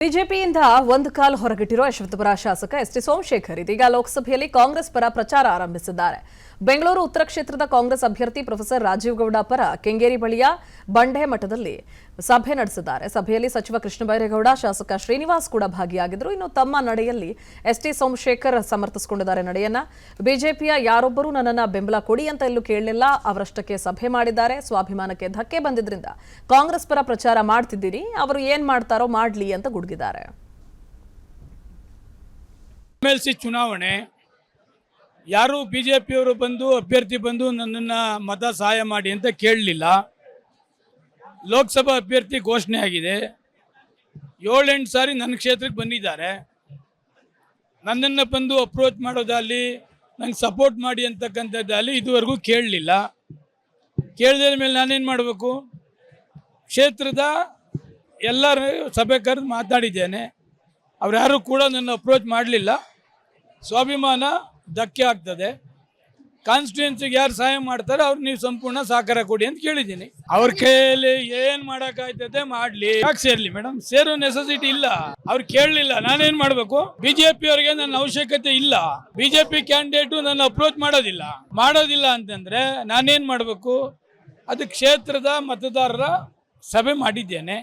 ಬಿಜೆಪಿಯಿಂದ ಒಂದು ಕಾಲು ಹೊರಗಿಟ್ಟಿರುವ ಯಶವಂತಪುರ ಶಾಸಕ ಎಸ್ಟಿ ಸೋಮಶೇಖರ್ ಇದೀಗ ಲೋಕಸಭೆಯಲ್ಲಿ ಕಾಂಗ್ರೆಸ್ ಪರ ಪ್ರಚಾರ ಆರಂಭಿಸಿದ್ದಾರೆ. ಬೆಂಗಳೂರು ಉತ್ತರ ಕ್ಷೇತ್ರದ ಕಾಂಗ್ರೆಸ್ ಅಭ್ಯರ್ಥಿ ಪ್ರೊಫೆಸರ್ ರಾಜೀವ್ ಗೌಡ ಪರ ಕೆಂಗೇರಿ ಬಳಿಯ ಬಂಡೆ ಮಠದಲ್ಲಿ ಸಭೆ ನಡೆಸಿದ್ದಾರೆ. ಸಭೆಯಲ್ಲಿ ಸಚಿವ ಕೃಷ್ಣ ಬೈರೇಗೌಡ, ಶಾಸಕ ಶ್ರೀನಿವಾಸ್ ಕೂಡ ಭಾಗಿಯಾಗಿದ್ದರು. ಇನ್ನು ತಮ್ಮ ನಡೆಯಲ್ಲಿ ಎಸ್ಟಿ ಸೋಮಶೇಖರ್ ಸಮರ್ಥಿಸಿಕೊಂಡಿದ್ದಾರೆ ನಡೆಯನ್ನ. ಬಿಜೆಪಿಯ ಯಾರೊಬ್ಬರೂ ನನ್ನನ್ನು ಬೆಂಬಲ ಕೊಡಿ ಅಂತ ಎಲ್ಲೂ ಕೇಳಲಿಲ್ಲ, ಅವರಷ್ಟಕ್ಕೆ ಸಭೆ ಮಾಡಿದ್ದಾರೆ. ಸ್ವಾಭಿಮಾನಕ್ಕೆ ಧಕ್ಕೆ ಬಂದಿದ್ರಿಂದ ಕಾಂಗ್ರೆಸ್ ಪರ ಪ್ರಚಾರ ಮಾಡ್ತಿದ್ದೀನಿ, ಅವರು ಏನ್ ಮಾಡ್ತಾರೋ ಮಾಡ್ಲಿ ಅಂತ ಗುಡುಗಿದ್ದಾರೆ. ಎಮ್ಎಲ್ಸಿ ಚುನಾವಣೆ ಯಾರು ಬಿಜೆಪಿಯವರು ಬಂದು ಅಭ್ಯರ್ಥಿ ಬಂದು ನನ್ನನ್ನು ಮತ ಸಹಾಯ ಮಾಡಿ ಅಂತ ಕೇಳಲಿಲ್ಲ. ಲೋಕಸಭಾ ಅಭ್ಯರ್ಥಿ ಘೋಷಣೆ ಆಗಿದೆ. 7-8 ಸಾರಿ ನನ್ನ ಕ್ಷೇತ್ರಕ್ಕೆ ಬಂದಿದ್ದಾರೆ. ನನ್ನನ್ನು ಬಂದು ಅಪ್ರೋಚ್ ಮಾಡೋದಲ್ಲಿ ನಂಗೆ ಸಪೋರ್ಟ್ ಮಾಡಿ ಅಂತಕ್ಕಂಥದ್ದಲ್ಲಿ ಇದುವರೆಗೂ ಕೇಳಲಿಲ್ಲ. ಕೇಳಿದ ಮೇಲೆ ನಾನೇನು ಮಾಡಬೇಕು? ಕ್ಷೇತ್ರದ ಎಲ್ಲರ ಸಭೆ ಕರೆದು ಮಾತಾಡಿದ್ದೇನೆ. ಅವ್ರು ಯಾರು ಕೂಡ ನನ್ನ ಅಪ್ರೋಚ್ ಮಾಡಲಿಲ್ಲ. ಸ್ವಾಭಿಮಾನ ಧಕ್ಕೆ ಆಗ್ತದೆ. ಕಾನ್ಸ್ಟಿಟ್ಯೂನ್ಸಿಗೆ ಯಾರು ಸಹಾಯ ಮಾಡ್ತಾರೆ ಅವ್ರು ನೀವು ಸಂಪೂರ್ಣ ಸಹಕಾರ ಕೊಡಿ ಅಂತ ಕೇಳಿದ್ದೀನಿ. ಅವ್ರ ಕೈಯಲ್ಲಿ ಏನು ಮಾಡೋಕ್ಕಾಗ್ತದೆ ಮಾಡಲಿ. ಯಾಕೆ ಸೇರ್ಲಿ ಮೇಡಮ್? ಸೇರೋ ನೆಸೆಸಿಟಿ ಇಲ್ಲ. ಅವ್ರು ಕೇಳಲಿಲ್ಲ, ನಾನೇನು ಮಾಡಬೇಕು? ಬಿಜೆಪಿ ಅವರಿಗೆ ನನ್ನ ಅವಶ್ಯಕತೆ ಇಲ್ಲ. ಬಿಜೆಪಿ ಕ್ಯಾಂಡಿಡೇಟು ನನ್ನ ಅಪ್ರೋಚ್ ಮಾಡೋದಿಲ್ಲ ಅಂತಂದ್ರೆ ನಾನೇನು ಮಾಡಬೇಕು? ಅದು ಕ್ಷೇತ್ರದ ಮತದಾರರ ಸಭೆ ಮಾಡಿದ್ದೇನೆ.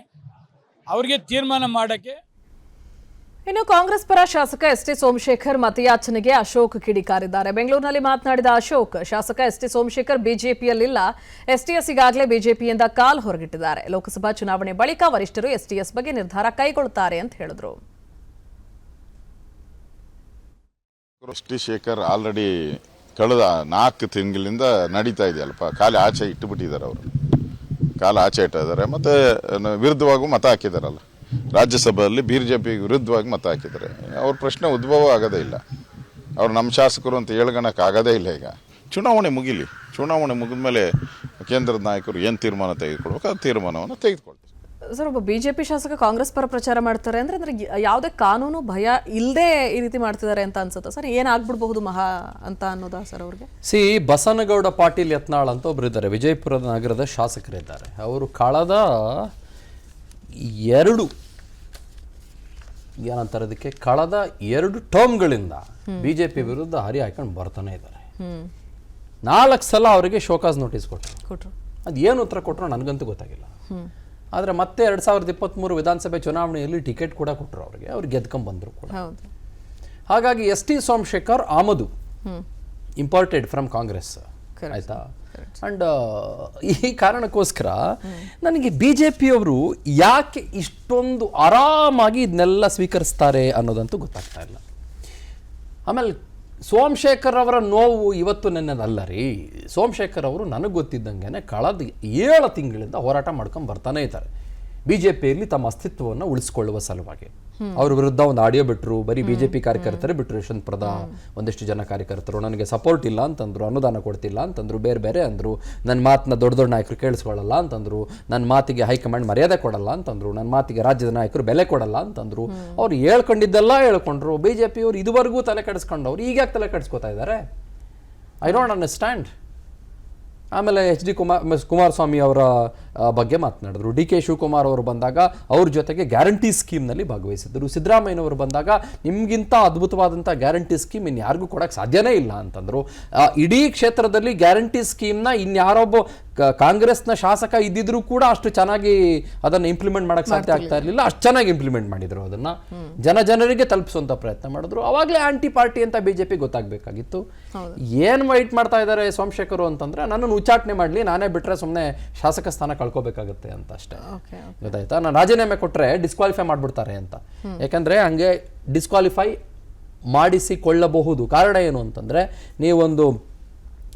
ಅವ್ರಿಗೆ ತೀರ್ಮಾನ ಮಾಡೋಕ್ಕೆ. ಇನ್ನು ಕಾಂಗ್ರೆಸ್ ಪರ ಶಾಸಕ ಎಸ್ಟಿ ಸೋಮಶೇಖರ್ ಮತಯಾಚನೆಗೆ ಅಶೋಕ್ ಕಿಡಿಕಾರಿದ್ದಾರೆ. ಬೆಂಗಳೂರಿನಲ್ಲಿ ಮಾತನಾಡಿದ ಅಶೋಕ್, ಶಾಸಕ ಎಸ್ಟಿ ಸೋಮಶೇಖರ್ ಬಿಜೆಪಿಯಲ್ಲಿಲ್ಲ, ಎಸ್ಟಿಎಸ್ ಈಗಾಗಲೇ ಬಿಜೆಪಿಯಿಂದ ಕಾಲ್ ಹೊರಗಿಟ್ಟಿದ್ದಾರೆ. ಲೋಕಸಭಾ ಚುನಾವಣೆ ಬಳಿಕ ವರಿಷ್ಠರು ಎಸ್ಟಿಎಸ್ ಬಗ್ಗೆ ನಿರ್ಧಾರ ಕೈಗೊಳ್ಳುತ್ತಾರೆ ಅಂತ ಹೇಳಿದ್ರು. ಎಸ್ಟಿ ಶೇಖರ್ ಆಲ್ರೆಡಿ ಕಳೆದ 4 ತಿಂಗಳಿಂದ ನಡೀತಾ ಇದೆಯಲ್ಪ, ಕಾಲು ಆಚೆ ಇಟ್ಟುಬಿಟ್ಟಿದ್ದಾರೆ. ಅವರು ಕಾಲು ಆಚೆ ಇಟ್ಟಿದ್ದಾರೆ. ಮತ್ತು ವಿರುದ್ಧವಾಗೂ ಮತ ಹಾಕಿದಾರಲ್ಲ, ರಾಜ್ಯಸಭೆಯಲ್ಲಿ ಬಿಜೆಪಿ ವಿರುದ್ಧವಾಗಿ ಮತ ಹಾಕಿದ್ದಾರೆ. ಅವ್ರ ಪ್ರಶ್ನೆ ಉದ್ಭವ ಆಗೋದೇ ಇಲ್ಲ. ಅವ್ರು ನಮ್ಮ ಶಾಸಕರು ಅಂತ ಹೇಳ್ಕೊಳಕ್ಕೆ ಆಗೋದೇ ಇಲ್ಲ. ಈಗ ಚುನಾವಣೆ ಮುಗಿಲಿ. ಚುನಾವಣೆ ಮುಗಿದ ಮೇಲೆ ಕೇಂದ್ರದ ನಾಯಕರು ಏನು ತೀರ್ಮಾನ ತೆಗೆದುಕೊಳ್ಬೇಕು ಆ ತೀರ್ಮಾನವನ್ನು ತೆಗೆದುಕೊಳ್ತಾರೆ. ಸರ್, ಒಬ್ಬ ಬಿಜೆಪಿ ಶಾಸಕ ಕಾಂಗ್ರೆಸ್ ಪರ ಪ್ರಚಾರ ಮಾಡ್ತಾರೆ ಅಂದ್ರೆ ಯಾವುದೇ ಕಾನೂನು ಭಯ ಇಲ್ಲದೆ ಈ ರೀತಿ ಮಾಡ್ತಿದ್ದಾರೆ ಅಂತ ಅನ್ಸುತ್ತೆ ಸರ್. ಏನಾಗ್ಬಿಡ್ಬಹುದು ಮಹಾ ಅಂತ ಅನ್ನೋದಾ ಸರ್ ಅವ್ರಿಗೆ? ಬಸನಗೌಡ ಪಾಟೀಲ್ ಯತ್ನಾಳ್ ಅಂತ ಒಬ್ರು ಇದ್ದಾರೆ, ವಿಜಯಪುರ ನಗರದ ಶಾಸಕರಿದ್ದಾರೆ. ಅವರು ಕಳೆದ 2 ಟರ್ಮ್ಗಳಿಂದ ಬಿಜೆಪಿ ವಿರುದ್ಧ ಹರಿ ಹಾಕೊಂಡು ಬರ್ತಾನೆ ಇದ್ದಾರೆ. 4 ಸಲ ಅವರಿಗೆ ಶೋಕಾಸ್ ನೋಟಿಸ್ ಕೊಟ್ಟರು. ಅದು ಏನು ಉತ್ತರ ಕೊಟ್ಟರು ನನಗಂತೂ ಗೊತ್ತಾಗಿಲ್ಲ. ಆದರೆ ಮತ್ತೆ 2023 ವಿಧಾನಸಭೆ ಚುನಾವಣೆಯಲ್ಲಿ ಟಿಕೆಟ್ ಕೂಡ ಕೊಟ್ಟರು ಅವ್ರಿಗೆ. ಅವ್ರು ಗೆದ್ಕೊಂಡ್ ಬಂದರು ಕೂಡ. ಹಾಗಾಗಿ ಎಸ್ಟಿ ಸೋಮಶೇಖರ್ ಆಮದು ಇಂಪೋರ್ಟೆಡ್ ಫ್ರಮ್ ಕಾಂಗ್ರೆಸ್, ಆಯ್ತಾ? ಅಂಡ್ ಈ ಕಾರಣಕ್ಕೋಸ್ಕರ ನನಗೆ ಬಿಜೆಪಿಯವರು ಯಾಕೆ ಇಷ್ಟೊಂದು ಆರಾಮಾಗಿ ಇದನ್ನೆಲ್ಲ ಸ್ವೀಕರಿಸ್ತಾರೆ ಅನ್ನೋದಂತೂ ಗೊತ್ತಾಗ್ತಾ ಇಲ್ಲ. ಆಮೇಲೆ ಸೋಮಶೇಖರ್ ಅವರ ನೋವು ಇವತ್ತು ನನ್ನದಲ್ಲ ರೀ. ಸೋಮಶೇಖರ್ ಅವರು ನನಗೆ ಗೊತ್ತಿದ್ದಂಗೆ ಕಳೆದ 7 ತಿಂಗಳಿಂದ ಹೋರಾಟ ಮಾಡ್ಕೊಂಡು ಬರ್ತಾನೆ ಇದ್ದಾರೆ ಬಿಜೆಪಿಯಲ್ಲಿ ತಮ್ಮ ಅಸ್ತಿತ್ವವನ್ನು ಉಳಿಸ್ಕೊಳ್ಳುವ ಸಲುವಾಗಿ. ಅವ್ರ ವಿರುದ್ಧ ಒಂದು ಆಡಿಯೋ ಬಿಟ್ಟರು, ಬರೀ ಬಿಜೆಪಿ ಕಾರ್ಯಕರ್ತರೇ ಬಿಟ್ಟರು. ಯಶವಂತಪುರದ ಒಂದಿಷ್ಟು ಜನ ಕಾರ್ಯಕರ್ತರು ನನಗೆ ಸಪೋರ್ಟ್ ಇಲ್ಲ ಅಂತಂದ್ರು, ಅನುದಾನ ಕೊಡ್ತಿಲ್ಲ ಅಂತಂದ್ರು, ಬೇರೆ ಅಂದರು. ನನ್ನ ಮಾತನ್ನ ದೊಡ್ಡ ನಾಯಕರು ಕೇಳಿಸ್ಕೊಳ್ಳಲ್ಲ ಅಂತಂದ್ರು, ನನ್ನ ಮಾತಿಗೆ ಹೈಕಮಾಂಡ್ ಮರ್ಯಾದೆ ಕೊಡಲ್ಲ ಅಂತಂದ್ರು, ನನ್ನ ಮಾತಿಗೆ ರಾಜ್ಯದ ನಾಯಕರು ಬೆಲೆ ಕೊಡಲ್ಲ ಅಂತಂದ್ರು. ಅವ್ರು ಹೇಳ್ಕೊಂಡಿದ್ದೆಲ್ಲ ಹೇಳ್ಕೊಂಡ್ರು. ಬಿಜೆಪಿಯವರು ಇದುವರೆಗೂ ತಲೆ ಕೆಡಿಸ್ಕೊಂಡವ್ರು ಈಗ ಯಾಕೆ ತಲೆ ಕೆಡಿಸ್ಕೊತಾ ಇದ್ದಾರೆ? I don't understand. ಆಮೇಲೆ ಕುಮಾರಸ್ವಾಮಿ ಅವರ ಬಗ್ಗೆ ಮಾತನಾಡಿದ್ರು. ಡಿ ಕೆ ಶಿವಕುಮಾರ್ ಅವರು ಬಂದಾಗ ಅವ್ರ ಜೊತೆಗೆ ಗ್ಯಾರಂಟಿ ಸ್ಕೀಮ್ನಲ್ಲಿ ಭಾಗವಹಿಸಿದ್ರು. ಸಿದ್ದರಾಮಯ್ಯನವರು ಬಂದಾಗ ನಿಮಗಿಂತ ಅದ್ಭುತವಾದಂಥ ಗ್ಯಾರಂಟಿ ಸ್ಕೀಮ್ ಇನ್ಯಾರಿಗೂ ಕೊಡೋಕ್ಕೆ ಸಾಧ್ಯನೇ ಇಲ್ಲ ಅಂತಂದರು. ಇಡೀ ಕ್ಷೇತ್ರದಲ್ಲಿ ಗ್ಯಾರಂಟಿ ಸ್ಕೀಮ್ನ ಇನ್ಯಾರೊಬ್ಬ ಕಾಂಗ್ರೆಸ್ನ ಶಾಸಕ ಇದ್ದಿದ್ರು ಕೂಡ ಅಷ್ಟು ಚೆನ್ನಾಗಿ ಅದನ್ನು ಇಂಪ್ಲಿಮೆಂಟ್ ಮಾಡೋಕ್ಕೆ ಸಾಧ್ಯ ಆಗ್ತಾ ಇರಲಿಲ್ಲ. ಅಷ್ಟು ಚೆನ್ನಾಗಿ ಇಂಪ್ಲಿಮೆಂಟ್ ಮಾಡಿದ್ರು. ಅದನ್ನು ಜನರಿಗೆ ತಲುಪಿಸುವಂಥ ಪ್ರಯತ್ನ ಮಾಡಿದ್ರು. ಅವಾಗಲೇ ಆಂಟಿ ಪಾರ್ಟಿ ಅಂತ ಬಿಜೆಪಿ ಗೊತ್ತಾಗಬೇಕಾಗಿತ್ತು. ಏನು ವೈಟ್ ಮಾಡ್ತಾ ಇದ್ದಾರೆ ಸೋಮಶೇಖರ್ ಅಂತಂದ್ರೆ ನನ್ನನ್ನು ಉಚ್ಚಾಟನೆ ಮಾಡಲಿ, ನಾನೇ ಬಿಟ್ಟರೆ ಸುಮ್ಮನೆ ಶಾಸಕ ಸ್ಥಾನ ಕಳ್ಕೋಬೇಕಾಗುತ್ತೆ ಅಂತ ಅಷ್ಟೇ. ಗೊತ್ತಾಯ್ತಾ? ನಾನು ರಾಜೀನಾಮೆ ಕೊಟ್ಟರೆ ಡಿಸ್ಕ್ವಾಲಿಫೈ ಮಾಡಿಬಿಡ್ತಾರೆ ಅಂತ. ಯಾಕಂದರೆ ಹಂಗೆ ಡಿಸ್ಕ್ವಾಲಿಫೈ ಮಾಡಿಸಿಕೊಳ್ಳಬಹುದು. ಕಾರಣ ಏನು ಅಂತಂದರೆ, ನೀವೊಂದು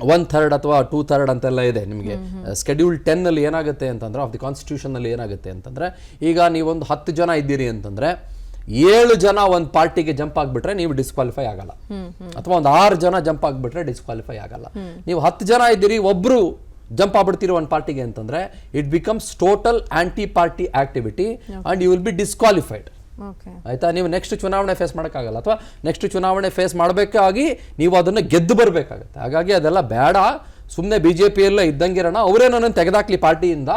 1/3 ಅಥವಾ 2/3 ಅಂತೆಲ್ಲ ಇದೆ ನಿಮಗೆ. ಸ್ಕೆಡ್ಯೂಲ್ 10 ಅಲ್ಲಿ ಏನಾಗುತ್ತೆ ಅಂತಂದ್ರೆ, ಆಫ್ ದಿ ಕಾನ್ಸ್ಟಿಟ್ಯೂಷನ್ ಅಲ್ಲಿ ಏನಾಗುತ್ತೆ ಅಂತಂದ್ರೆ, ಈಗ ನೀವೊಂದು 10 ಜನ ಇದ್ದೀರಿ ಅಂತಂದ್ರೆ 7 ಜನ ಒಂದು ಪಾರ್ಟಿಗೆ ಜಂಪ್ ಆಗಿಬಿಟ್ರೆ ನೀವು ಡಿಸ್ಕ್ವಾಲಿಫೈ ಆಗಲ್ಲ. ಅಥವಾ ಒಂದು 6 ಜನ ಜಂಪ್ ಆಗಿಬಿಟ್ರೆ ಡಿಸ್ಕ್ವಾಲಿಫೈ ಆಗಲ್ಲ. ನೀವು 10 ಜನ ಇದ್ದೀರಿ, ಒಬ್ರು ಜಂಪ್ ಆಗ್ಬಿಡ್ತೀರಿ ಒಂದು ಪಾರ್ಟಿಗೆ ಅಂತಂದ್ರೆ it becomes total anti party activity and you will be disqualified. ಆಯ್ತಾ? ನೀವು ನೆಕ್ಸ್ಟ್ ಚುನಾವಣೆ ಫೇಸ್ ಮಾಡೋಕ್ಕಾಗಲ್ಲ, ಅಥವಾ ನೆಕ್ಸ್ಟ್ ಚುನಾವಣೆ ಫೇಸ್ ಮಾಡಬೇಕಾಗಿ ನೀವು ಅದನ್ನು ಗೆದ್ದು ಬರಬೇಕಾಗತ್ತೆ. ಹಾಗಾಗಿ ಅದೆಲ್ಲ ಬೇಡ. ಸುಮ್ಮನೆ ಬಿಜೆಪಿಯಲ್ಲೇ ಇದ್ದಂಗಿರೋಣ, ಅವರೇ ನನ್ನನ್ನು ತೆಗೆದಾಕ್ಲಿ ಪಾರ್ಟಿಯಿಂದ,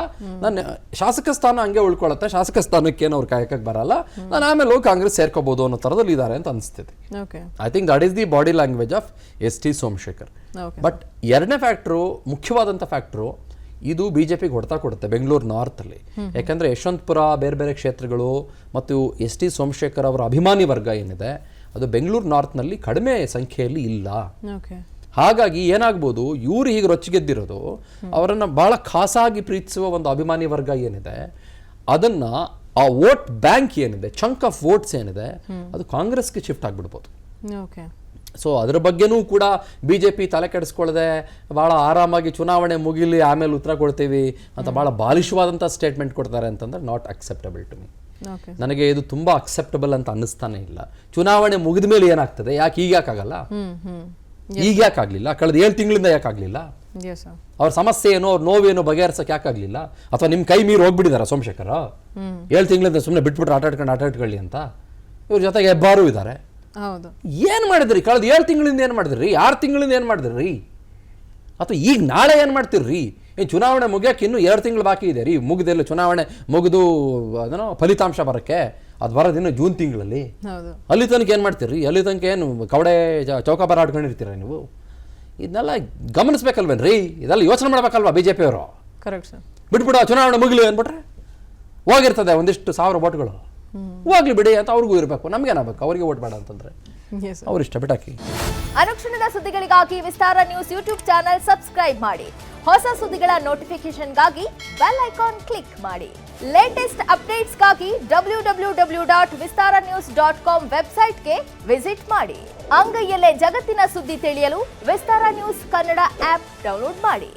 ನನ್ನ ಶಾಸಕ ಸ್ಥಾನ ಹಂಗೆ ಉಳ್ಕೊಳತ್ತೆ, ಶಾಸಕ ಸ್ಥಾನಕ್ಕೇನು ಅವ್ರು ಕಾಯಕಕ್ಕೆ ಬರಲ್ಲ, ನಾನು ಆಮೇಲೆ ಹೋಗಿ ಕಾಂಗ್ರೆಸ್ ಸೇರ್ಕೋಬಹುದು ಅನ್ನೋ ಥರದಲ್ಲಿ ಇದ್ದಾರೆ ಅಂತ ಅನಿಸ್ತಿದೆ. Okay I think that is the body language of S T. Somashekhar. Okay but ಎರಡನೇ ಫ್ಯಾಕ್ಟ್ರು, ಮುಖ್ಯವಾದಂಥ ಫ್ಯಾಕ್ಟ್ರು, ಇದು ಬಿಜೆಪಿಗೆ ಹೊಡೆತ ಕೊಡುತ್ತೆ ಬೆಂಗಳೂರು ನಾರ್ತಲ್ಲಿ. ಯಾಕಂದರೆ ಯಶವಂತಪುರ ಬೇರೆ ಬೇರೆ ಕ್ಷೇತ್ರಗಳು ಮತ್ತು ಎಸ್.ಟಿ. ಸೋಮಶೇಖರ್ ಅವರ ಅಭಿಮಾನಿ ವರ್ಗ ಏನಿದೆ ಅದು ಬೆಂಗಳೂರು ನಾರ್ತ್ನಲ್ಲಿ ಕಡಿಮೆ ಸಂಖ್ಯೆಯಲ್ಲಿ ಇಲ್ಲ. ಓಕೆ ಹಾಗಾಗಿ ಏನಾಗ್ಬೋದು, ಇವರು ಹೀಗೆ ರೊಚ್ಚಿಗೆದ್ದಿರೋದು ಅವರನ್ನು ಬಹಳ ಖಾಸಾಗಿ ಪ್ರೀತಿಸುವ ಒಂದು ಅಭಿಮಾನಿ ವರ್ಗ ಏನಿದೆ ಅದನ್ನು, ಆ ವೋಟ್ ಬ್ಯಾಂಕ್ ಏನಿದೆ, ಚಂಕ್ ಆಫ್ ವೋಟ್ಸ್ ಏನಿದೆ ಅದು ಕಾಂಗ್ರೆಸ್ಗೆ ಶಿಫ್ಟ್ ಆಗಿಬಿಡ್ಬೋದು. ಓಕೆ ಸೊ ಅದರ ಬಗ್ಗೆನೂ ಕೂಡ ಬಿ ಜೆ ಪಿ ತಲೆ ಕೆಡಿಸ್ಕೊಳ್ಳದೆ ಭಾಳ ಆರಾಮಾಗಿ ಚುನಾವಣೆ ಮುಗಿಲಿ ಆಮೇಲೆ ಉತ್ತರ ಕೊಡ್ತೀವಿ ಅಂತ ಭಾಳ ಬಾಲಿಶವಾದಂಥ ಸ್ಟೇಟ್ಮೆಂಟ್ ಕೊಡ್ತಾರೆ ಅಂತಂದ್ರೆ not acceptable to me. Okay ನನಗೆ ಇದು ತುಂಬ ಅಕ್ಸೆಪ್ಟಬಲ್ ಅಂತ ಅನ್ನಿಸ್ತಾನೆ ಇಲ್ಲ. ಚುನಾವಣೆ ಮುಗಿದ ಮೇಲೆ ಏನಾಗ್ತದೆ, ಯಾಕೆ ಈಗ ಯಾಕಾಗಲ್ಲ, ಈಗ ಯಾಕಾಗಲಿಲ್ಲ, ಕಳೆದ 7 ತಿಂಗಳಿಂದ ಯಾಕಾಗಲಿಲ್ಲ, ಎಸ್ ಸರ್. ಅವ್ರ ಸಮಸ್ಯೆ ಏನೋ ಅವ್ರ ನೋವೇನೋ ಬಗೆಹರಿಸಕ್ಕೆ ಯಾಕಾಗಲಿಲ್ಲ, ಅಥವಾ ನಿಮ್ಮ ಕೈ ಮೀರಿ ಹೋಗ್ಬಿಟ್ಟಿದಾರ ಸೋಮಶೇಖರ? 7 ತಿಂಗಳಿಂದ ಸುಮ್ಮನೆ ಬಿಟ್ಬಿಟ್ರೆ ಆಟ ಇಟ್ಕೊಳ್ಳಿ ಅಂತ ಇವ್ರ ಜೊತೆಗೆ ಹೆಬ್ಬಾರು ಇದ್ದಾರೆ. ಹೌದು. ಏನು ಮಾಡಿದ್ರಿ ಕಳೆದ 7 ತಿಂಗಳಿಂದ, ಏನು ಮಾಡಿದ್ರಿ 6 ತಿಂಗಳಿಂದ, ಏನು ಮಾಡಿದ್ರಿ, ಅಥವಾ ಈಗ ನಾಳೆ ಏನು ಮಾಡ್ತಿರ್ರಿ? ಏನು ಚುನಾವಣೆ ಮುಗಿಯೋಕೆ ಇನ್ನೂ 2 ತಿಂಗಳು ಬಾಕಿ ಇದೆ ರೀ, ಮುಗಿದೆಲ್ಲ ಚುನಾವಣೆ ಮುಗಿದು ಅದನ್ನು ಫಲಿತಾಂಶ ಬರೋಕ್ಕೆ, ಅದು ಬರೋದಿನ್ನು ಜೂನ್ ತಿಂಗಳಲ್ಲಿ. ಹೌದು. ಅಲ್ಲಿ ತನಕ ಏನು ಮಾಡ್ತೀರಿ? ಅಲ್ಲಿ ತನಕ ಏನು ಕವಡೆ ಚೌಕಾಬಾರ ಆಡ್ಕೊಂಡಿರ್ತೀರ ನೀವು? ಇದನ್ನೆಲ್ಲ ಗಮನಿಸ್ಬೇಕಲ್ವೇನ್ರಿ? ಇದೆಲ್ಲ ಯೋಚನೆ ಮಾಡ್ಬೇಕಲ್ವಾ ಬಿ ಜೆ ಪಿಯವರು? Correct sir. ಬಿಟ್ಬಿಡು ಚುನಾವಣೆ ಮುಗಿಲಿ ಅಂದ್ಬಿಟ್ರೆ ಹೋಗಿರ್ತದೆ ಒಂದಿಷ್ಟು 1000 ವೋಟ್ಗಳು, ಹೋಗ್ಲಿ ಬಿಡಿ ಅಂತ ಅವ್ರಿಗೂ ಇರಬೇಕು, ನಮ್ಗೇನಾಗಬೇಕು ಅವ್ರಿಗೆ ವೋಟ್ ಬೇಡ ಅಂತಂದ್ರೆ ಎಸ್ ಸರ್. ಅವ್ರು ಇಷ್ಟ ಬಿಟ್ಟಾಕಿ. ಅನುಕ್ಷಣದ ಸುದ್ದಿಗಳಿಗಾಗಿ ವಿಸ್ತಾರ ನ್ಯೂಸ್ ಯೂಟ್ಯೂಬ್ ಚಾನೆಲ್ ಸಬ್ಸ್ಕ್ರೈಬ್ ಮಾಡಿ. ಹೊಸ ಸುದ್ದಿಗಳ ನೋಟಿಫಿಕೇಶನ್ಗಾಗಿ ಬೆಲ್ ಐಕಾನ್ ಕ್ಲಿಕ್ ಮಾಡಿ. ಲೇಟೆಸ್ಟ್ ಅಪ್ಡೇಟ್ಸ್ಗಾಗಿ www.vistaranews.com ವೆಬ್ಸೈಟ್ಗೆ ವಿಸಿಟ್ ಮಾಡಿ. ಅಂಗೈಯಲ್ಲೇ ಜಗತ್ತಿನ ಸುದ್ದಿ ತಿಳಿಯಲು ವಿಸ್ತಾರ ನ್ಯೂಸ್ ಕನ್ನಡ ಆಪ್ ಡೌನ್ಲೋಡ್ ಮಾಡಿ.